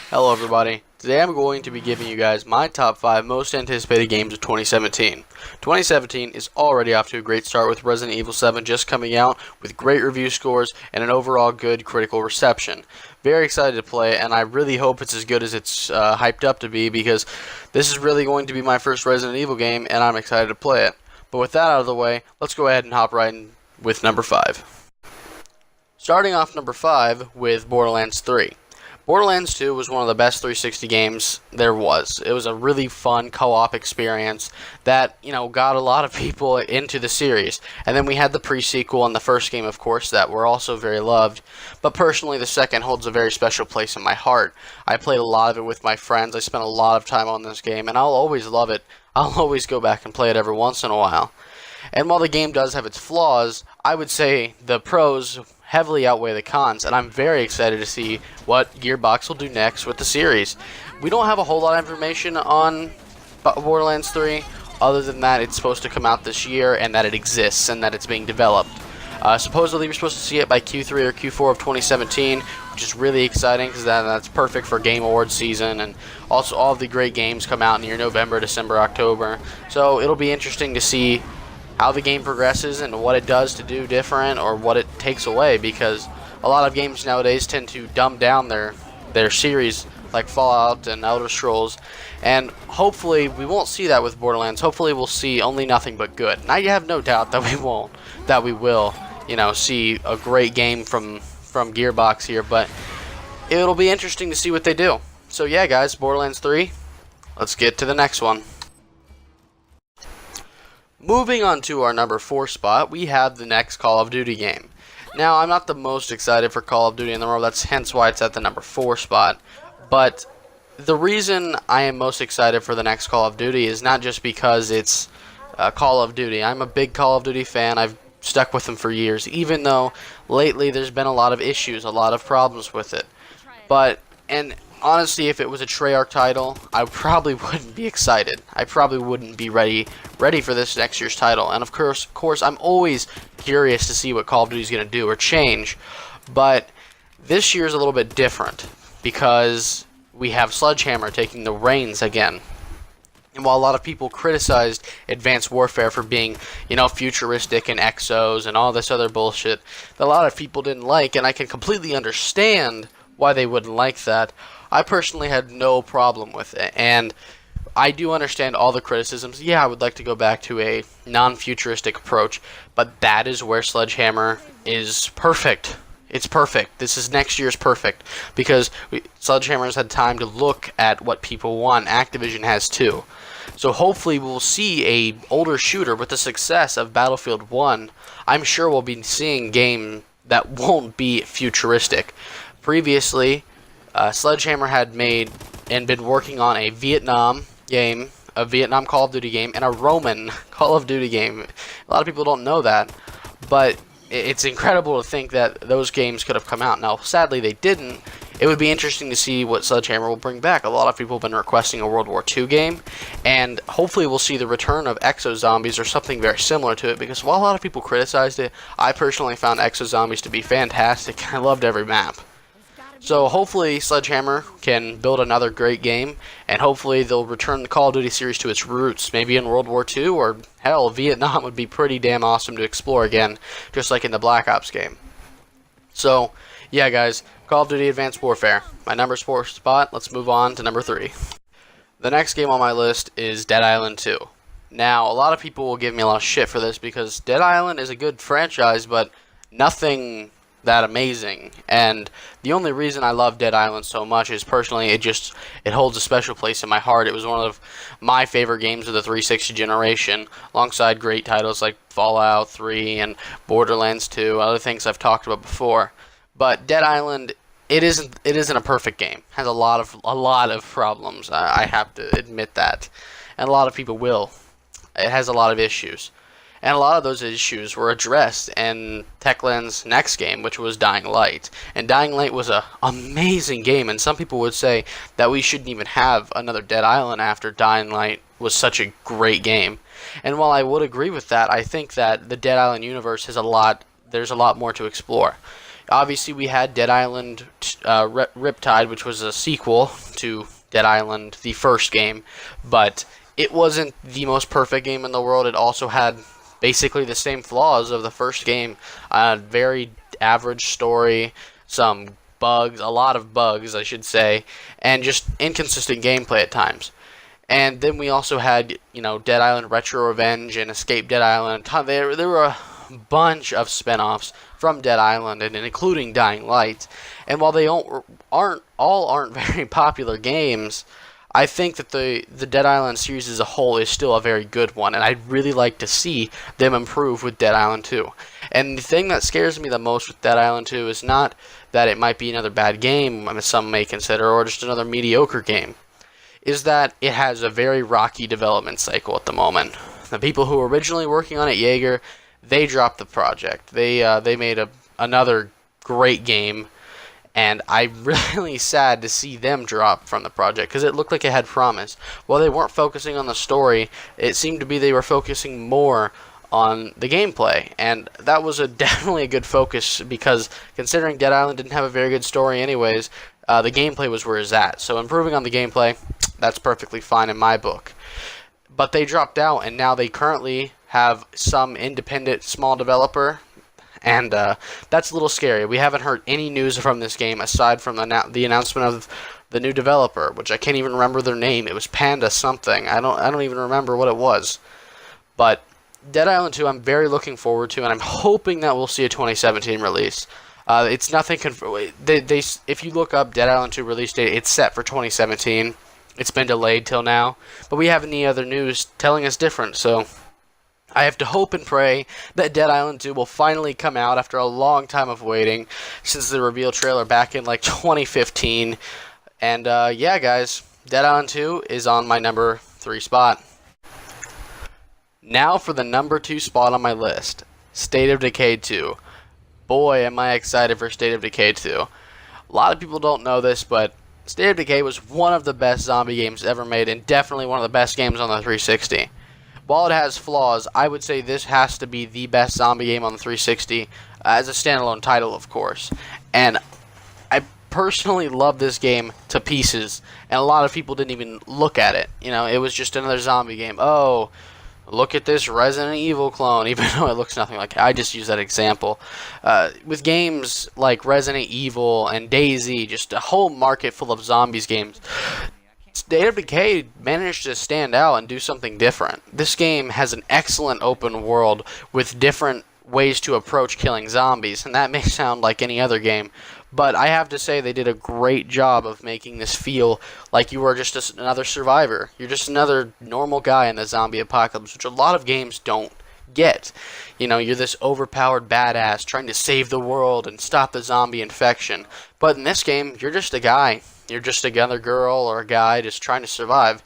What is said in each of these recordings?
Hello everybody. Today I'm going to be giving you guys my top 5 most anticipated games of 2017. 2017 is already off to a great start with Resident Evil 7 just coming out with great review scores and an overall good critical reception. Very excited to play it, and I really hope it's as good as it's hyped up to be, because this is really going to be my first Resident Evil game and I'm excited to play it. But with that out of the way, let's go ahead and hop right in with number 5. Starting off number 5 with Borderlands 3. Borderlands 2 was one of the best 360 games there was. It was a really fun co-op experience that, got a lot of people into the series. And then we had the pre-sequel and the first game, of course, that were also very loved. But personally, the second holds a very special place in my heart. I played a lot of it with my friends. I spent a lot of time on this game, and I'll always love it. I'll always go back and play it every once in a while. And while the game does have its flaws, I would say the pros heavily outweigh the cons, and I'm very excited to see what Gearbox will do next with the series. We don't have a whole lot of information on Borderlands 3, other than that it's supposed to come out this year and that it exists and that it's being developed. Supposedly we're supposed to see it by Q3 or Q4 of 2017, which is really exciting because that's perfect for Game Awards season, and also all of the great games come out near November, December, October. So it'll be interesting to see how the game progresses and what it does to do different or what it takes away, because a lot of games nowadays tend to dumb down their series, like Fallout and Elder Scrolls, and hopefully we won't see that with Borderlands. Hopefully we'll see only nothing but good. And I have no doubt that we will see a great game from Gearbox here, but it'll be interesting to see what they do. So yeah guys, Borderlands 3, let's get to the next one. Moving on to our number 4 spot, we have the next Call of Duty game. Now, I'm not the most excited for Call of Duty in the world, that's hence why it's at the number 4 spot. But the reason I am most excited for the next Call of Duty is not just because it's Call of Duty. I'm a big Call of Duty fan. I've stuck with them for years, even though lately there's been a lot of issues, a lot of problems with it. And honestly, if it was a Treyarch title, I probably wouldn't be excited. I probably wouldn't be ready for this next year's title. And of course, I'm always curious to see what Call of Duty is going to do or change. But this year's a little bit different because we have Sledgehammer taking the reins again. And while a lot of people criticized Advanced Warfare for being, futuristic and exos and all this other bullshit that a lot of people didn't like, and I can completely understand why they wouldn't like that, I personally had no problem with it, and I do understand all the criticisms. Yeah, I would like to go back to a non-futuristic approach, but that is where Sledgehammer is perfect. It's perfect. This is next year's perfect, because Sledgehammer's had time to look at what people want. Activision has too. So hopefully we'll see a older shooter with the success of Battlefield 1. I'm sure we'll be seeing a game that won't be futuristic. Previously, Sledgehammer had made and been working on a Vietnam game, a Vietnam Call of Duty game, and a Roman Call of Duty game. A lot of people don't know that, but it's incredible to think that those games could have come out. Now, sadly, they didn't. It would be interesting to see what Sledgehammer will bring back. A lot of people have been requesting a World War II game, and hopefully we'll see the return of Exo Zombies or something very similar to it, because while a lot of people criticized it, I personally found Exo Zombies to be fantastic. I loved every map. So hopefully Sledgehammer can build another great game, and hopefully they'll return the Call of Duty series to its roots, maybe in World War II, or hell, Vietnam would be pretty damn awesome to explore again, just like in the Black Ops game. So, yeah guys, Call of Duty Advanced Warfare, my number 4 spot. Let's move on to number 3. The next game on my list is Dead Island 2. Now, a lot of people will give me a lot of shit for this, because Dead Island is a good franchise, but nothing that amazing. And the only reason I love Dead Island so much is personally it holds a special place in my heart. It was one of my favorite games of the 360 generation, alongside great titles like Fallout 3 and Borderlands 2, other things I've talked about before. But Dead Island, it isn't a perfect game. It has a lot of problems. I have to admit that, and a lot of people will. It has a lot of issues. And a lot of those issues were addressed in Techland's next game, which was Dying Light. And Dying Light was an amazing game, and some people would say that we shouldn't even have another Dead Island after Dying Light was such a great game. And while I would agree with that, I think that the Dead Island universe has there's a lot more to explore. Obviously, we had Dead Island Riptide, which was a sequel to Dead Island, the first game, but it wasn't the most perfect game in the world. It also had basically the same flaws of the first game. A very average story, some bugs, a lot of bugs, I should say, and just inconsistent gameplay at times. And then we also had, Dead Island Retro Revenge and Escape Dead Island. There were a bunch of spin-offs from Dead Island, and including Dying Light. And while they aren't very popular games, I think that the Dead Island series as a whole is still a very good one, and I'd really like to see them improve with Dead Island 2. And the thing that scares me the most with Dead Island 2 is not that it might be another bad game, as some may consider, or just another mediocre game, is that it has a very rocky development cycle at the moment. The people who were originally working on it, Jaeger, they dropped the project. They made another great game, and I'm really sad to see them drop from the project because it looked like it had promise. While they weren't focusing on the story, it seemed to be they were focusing more on the gameplay, and that was definitely a good focus because considering Dead Island didn't have a very good story anyways, the gameplay was where it's at. So improving on the gameplay, that's perfectly fine in my book. But they dropped out, and now they currently have some independent small developer, and that's a little scary. We haven't heard any news from this game aside from the announcement of the new developer, which I can't even remember their name. It was Panda something. I don't even remember what it was. But Dead Island 2, I'm very looking forward to, and I'm hoping that we'll see a 2017 release. It's nothing. If you look up Dead Island 2 release date, it's set for 2017. It's been delayed till now, but we haven't any other news telling us different, so I have to hope and pray that Dead Island 2 will finally come out after a long time of waiting since the reveal trailer back in like 2015. And yeah, guys, Dead Island 2 is on my number 3 spot. Now for the number 2 spot on my list, State of Decay 2. Boy, am I excited for State of Decay 2. A lot of people don't know this, but State of Decay was one of the best zombie games ever made, and definitely one of the best games on the 360. While it has flaws, I would say this has to be the best zombie game on the 360, as a standalone title, of course. And I personally love this game to pieces, and a lot of people didn't even look at it. It was just another zombie game. Oh, look at this Resident Evil clone, even though it looks nothing like it. I just use that example. With games like Resident Evil and DayZ, just a whole market full of zombies games, State of Decay managed to stand out and do something different. This game has an excellent open world with different ways to approach killing zombies, and that may sound like any other game, but I have to say they did a great job of making this feel like you are just another survivor. You're just another normal guy in the zombie apocalypse, which a lot of games don't get. You're this overpowered badass trying to save the world and stop the zombie infection. But in this game, you're just a guy. You're just another girl or a guy just trying to survive.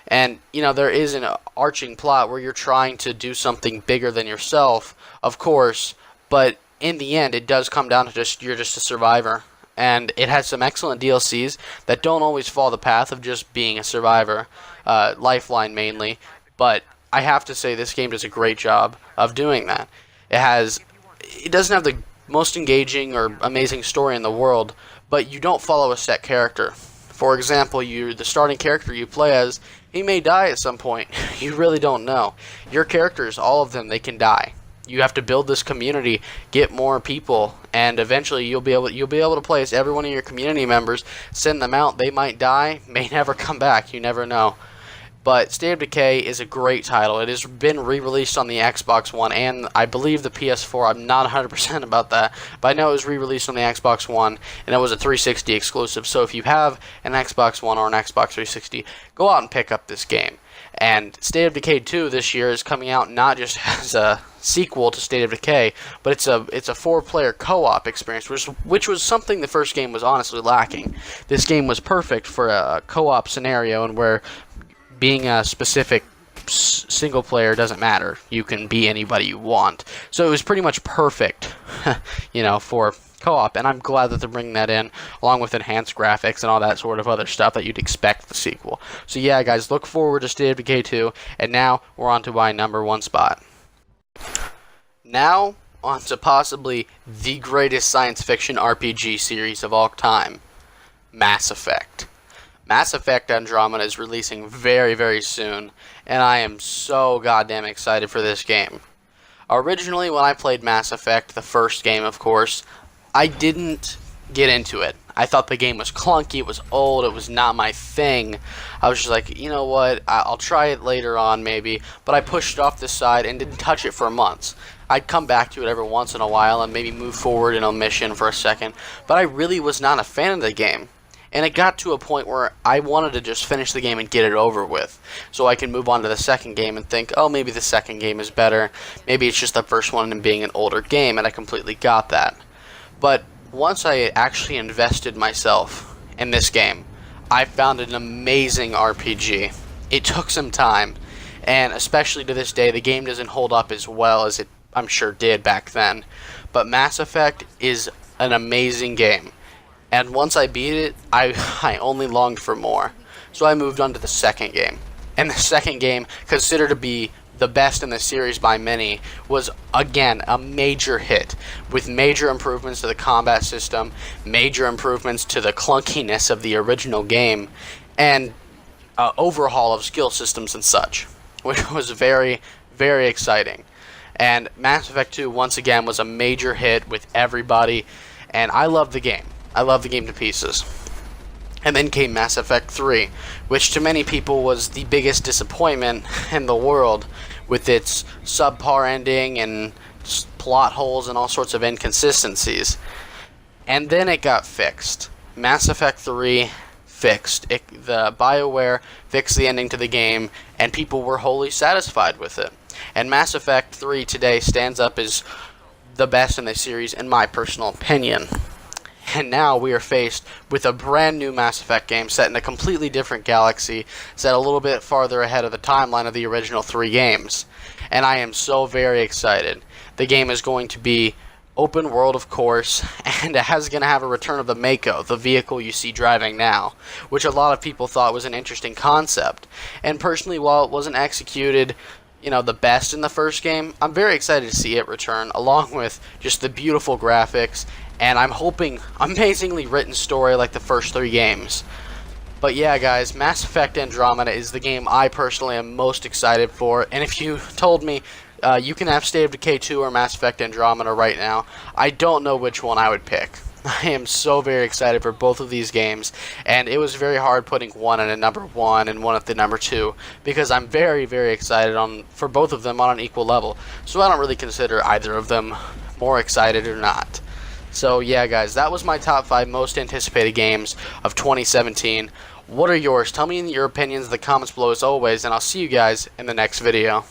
And, there is an arching plot where you're trying to do something bigger than yourself, of course, but in the end, it does come down to you're just a survivor. And it has some excellent DLCs that don't always follow the path of just being a survivor, Lifeline mainly, but I have to say this game does a great job of doing that. It doesn't have the most engaging or amazing story in the world, but you don't follow a set character. For example, the starting character you play as, he may die at some point. You really don't know. Your characters, all of them, they can die. You have to build this community, get more people, and eventually you'll be able to play as every one of your community members, send them out. They might die, may never come back. You never know. But State of Decay is a great title. It has been re-released on the Xbox One and I believe the PS4. I'm not 100% about that, but I know it was re-released on the Xbox One and it was a 360 exclusive. So if you have an Xbox One or an Xbox 360, go out and pick up this game. And State of Decay 2 this year is coming out not just as a sequel to State of Decay, but it's a 4-player co-op experience, which was something the first game was honestly lacking. This game was perfect for a co-op scenario, and where being a specific single player doesn't matter. You can be anybody you want. So it was pretty much perfect, for co-op, and I'm glad that they're bringing that in, along with enhanced graphics and all that sort of other stuff that you'd expect the sequel. So yeah, guys, look forward to State of Decay 2, and now we're on to my number 1 spot. Now onto possibly the greatest science fiction RPG series of all time, Mass Effect. Mass Effect Andromeda is releasing very, very soon, and I am so goddamn excited for this game. Originally, when I played Mass Effect, the first game, of course, I didn't get into it. I thought the game was clunky, it was old, it was not my thing. I was just like, you know what, I'll try it later on maybe, but I pushed it off the side and didn't touch it for months. I'd come back to it every once in a while and maybe move forward in a mission for a second, but I really was not a fan of the game. And it got to a point where I wanted to just finish the game and get it over with, so I can move on to the second game and think, oh, maybe the second game is better, maybe it's just the first one and being an older game, and I completely got that. But once I actually invested myself in this game, I found an amazing RPG. It took some time, and especially to this day, the game doesn't hold up as well as it, I'm sure, did back then. But Mass Effect is an amazing game. And once I beat it, I only longed for more. So I moved on to the second game. And the second game, considered to be the best in the series by many, was again a major hit, with major improvements to the combat system, major improvements to the clunkiness of the original game, and overhaul of skill systems and such, which was very, very exciting. And Mass Effect 2 once again was a major hit with everybody, and I loved the game. I love the game to pieces. And then came Mass Effect 3, which to many people was the biggest disappointment in the world, with its subpar ending and plot holes and all sorts of inconsistencies. And then it got fixed. Mass Effect 3 fixed. The BioWare fixed the ending to the game, and people were wholly satisfied with it. And Mass Effect 3 today stands up as the best in the series, in my personal opinion. And now we are faced with a brand new Mass Effect game set in a completely different galaxy, set a little bit farther ahead of the timeline of the original 3 games. And I am so very excited. The game is going to be open world, of course, and it is going to have a return of the Mako, the vehicle you see driving now, which a lot of people thought was an interesting concept. And personally, while it wasn't executed, the best in the first game, I'm very excited to see it return, along with just the beautiful graphics, and I'm hoping amazingly written story like the first 3 games. But yeah, guys, Mass Effect Andromeda is the game I personally am most excited for, and if you told me you can have State of Decay 2 or Mass Effect Andromeda right now, I don't know which one I would pick. I am so very excited for both of these games, and it was very hard putting one at a number 1 and one at the number 2, because I'm very, very excited for both of them on an equal level, so I don't really consider either of them more excited or not. So yeah, guys, that was my top 5 most anticipated games of 2017. What are yours? Tell me your opinions in the comments below as always, and I'll see you guys in the next video.